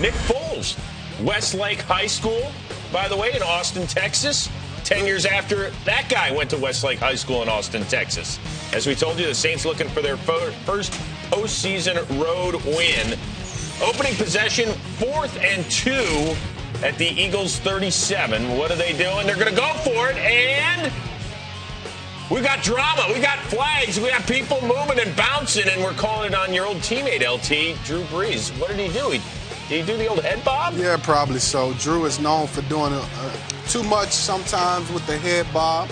Nick Foles, Westlake High School, by the way, in Austin, Texas. 10 years after that guy went to Westlake High School in Austin, Texas. As we told you, the Saints looking for their first postseason road win. Opening possession, 4th and 2 at the Eagles' 37. What are they doing? They're going to go for it, and we got drama. We got flags. We got people moving and bouncing, and we're calling it on your old teammate, LT, Drew Brees. What did he do? Did he do the old head bob? Yeah, probably so. Drew is known for doing too much sometimes with the head bob.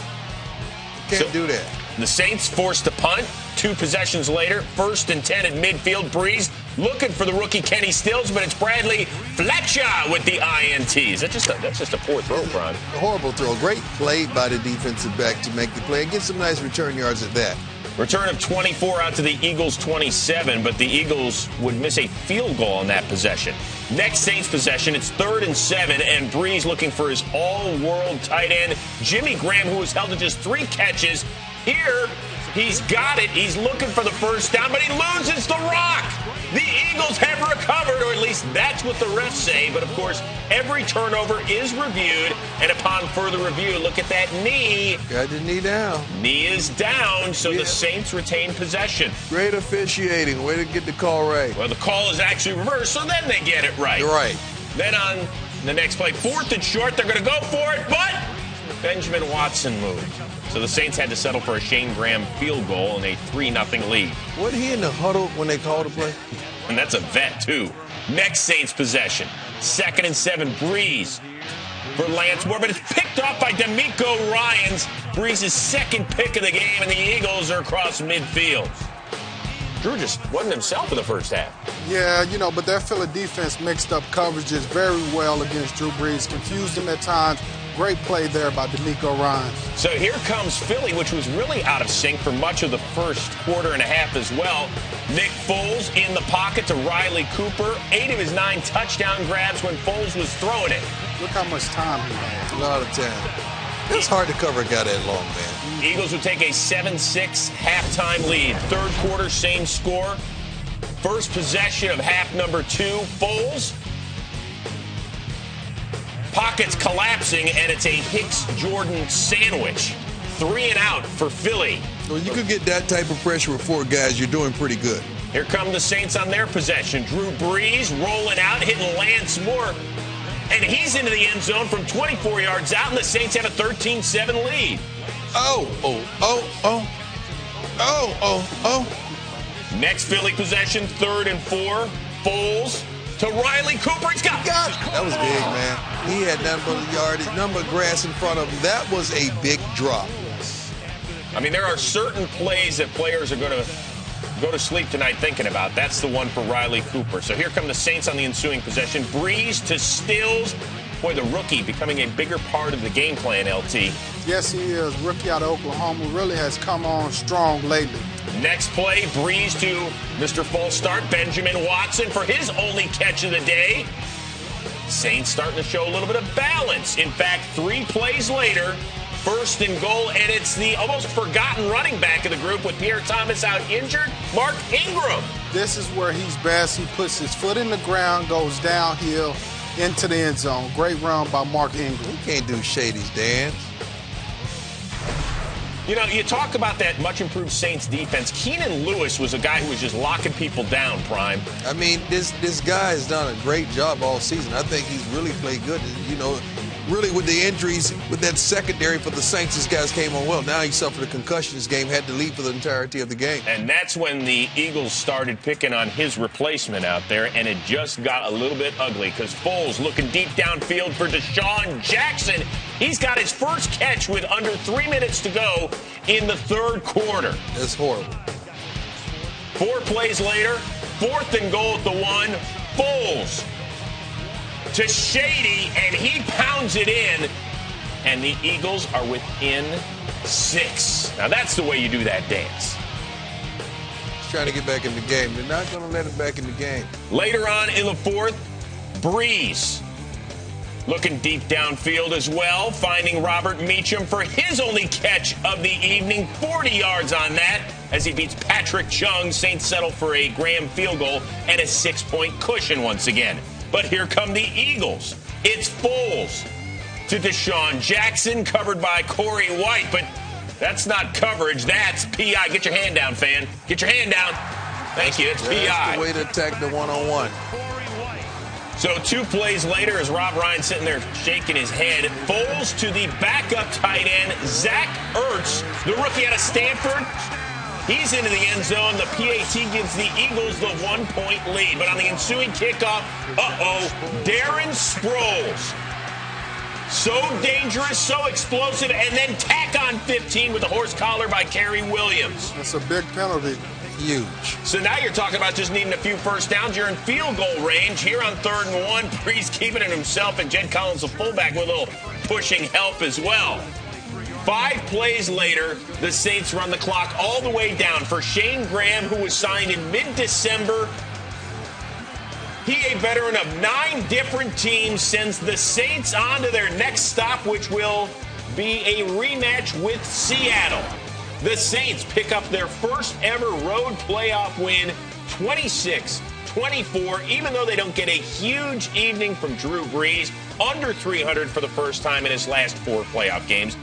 Can't do that. The Saints forced to punt. 2 possessions later, 1st and 10 at midfield. Brees looking for the rookie Kenny Stills, but it's Bradley Fletcher with the INTs. That's just a poor throw, Brian. A horrible throw. Great play by the defensive back to make the play and get some nice return yards at that. Return of 24 out to the Eagles' 27, but the Eagles would miss a field goal on that possession. Next Saints possession, it's 3rd and 7, and Brees looking for his all-world tight end, Jimmy Graham, who was held to just 3 catches. Here, he's got it. He's looking for the first down, but he loses the rock. The Eagles have recovered, or at least that's what the refs say. But, of course, every turnover is reviewed, and upon further review, look at that knee. Got the knee down. Knee is down, so the Saints retain possession. Great officiating. Way to get the call right. Well, the call is actually reversed, so then they get it right. Right. Then on the next play, 4th and short, they're going to go for it, but Benjamin Watson moved. So the Saints had to settle for a Shane Graham field goal and a 3-0 lead. Wasn't he in the huddle when they called the play? And that's a vet, too. Next Saints possession. 2nd and 7, Brees for Lance Moore, but it's picked off by D'Amico Ryans. Brees' 2nd pick of the game, and the Eagles are across midfield. Drew just wasn't himself in the first half. Yeah, but that Philly defense mixed up coverages very well against Drew Brees, confused him at times. Great play there by D'Amico Ryans. So here comes Philly, which was really out of sync for much of the first quarter and a half as well. Nick Foles in the pocket to Riley Cooper. 8 of his 9 touchdown grabs when Foles was throwing it. Look how much time he had. A lot of time. It's hard to cover a guy that long, man. Eagles would take a 7-6 halftime lead. 3rd quarter, same score. First possession of half number 2. Foles. Pockets collapsing, and it's a Hicks-Jordan sandwich. 3 and out for Philly. Well, you could get that type of pressure with 4 guys. You're doing pretty good. Here come the Saints on their possession. Drew Brees rolling out, hitting Lance Moore. And he's into the end zone from 24 yards out, and the Saints have a 13-7 lead. Next Philly possession, 3rd and 4. Foles to Riley Cooper. He's got it. That was big, man. He had nothing but yardage, nothing but grass in front of him. That was a big drop. I mean, there are certain plays that players are going to go to sleep tonight thinking about. That's the one for Riley Cooper. So here come the Saints on the ensuing possession. Brees to Stills. Boy, the rookie becoming a bigger part of the game plan, LT. Yes, he is. Rookie out of Oklahoma really has come on strong lately. Next play, Brees to Mr. False Start, Benjamin Watson for his only catch of the day. Saints starting to show a little bit of balance. In fact, 3 plays later, 1st and goal, and it's the almost forgotten running back of the group with Pierre Thomas out injured, Mark Ingram. This is where he's best. He puts his foot in the ground, goes downhill into the end zone. Great run by Mark Ingram. He can't do Shady's dance. You talk about that much improved Saints defense. Keenan Lewis was a guy who was just locking people down, Prime. I mean, this guy has done a great job all season. I think he's really played good. Really with the injuries, with that secondary for the Saints, these guys came on well. Now he suffered a concussion this game, had to leave for the entirety of the game. And that's when the Eagles started picking on his replacement out there, and it just got a little bit ugly because Foles looking deep downfield for Deshaun Jackson. He's got his first catch with under 3 minutes to go in the 3rd quarter. That's horrible. 4 plays later, 4th and goal at the 1. Foles to Shady, and he pounds it in, and the Eagles are within 6. Now, that's the way you do that dance. He's trying to get back in the game. They're not going to let him back in the game. Later on in the 4th, Brees looking deep downfield as well, finding Robert Meacham for his only catch of the evening, 40 yards on that, as he beats Patrick Chung. Saints settle for a Graham field goal and a 6-point cushion once again. But here come the Eagles. It's Foles to Deshaun Jackson, covered by Corey White. But that's not coverage. That's PI. Get your hand down, fan. Get your hand down. Thank you. It's PI. That's the way to attack the one-on-one. So 2 plays later, as Rob Ryan sitting there shaking his head, Foles to the backup tight end, Zach Ertz, the rookie out of Stanford. He's into the end zone. The PAT gives the Eagles the 1-point lead. But on the ensuing kickoff, Darren Sproles. So dangerous, so explosive, and then tack on 15 with the horse collar by Kerry Williams. That's a big penalty. Huge. So now you're talking about just needing a few first downs. You're in field goal range here on 3rd and 1. Brees keeping it himself, and Jed Collins, the fullback, with a little pushing help as well. 5 plays later, the Saints run the clock all the way down for Shane Graham, who was signed in mid-December. He, a veteran of 9 different teams, sends the Saints on to their next stop, which will be a rematch with Seattle. The Saints pick up their first ever road playoff win, 26-24, even though they don't get a huge evening from Drew Brees, under 300 for the first time in his last 4 playoff games.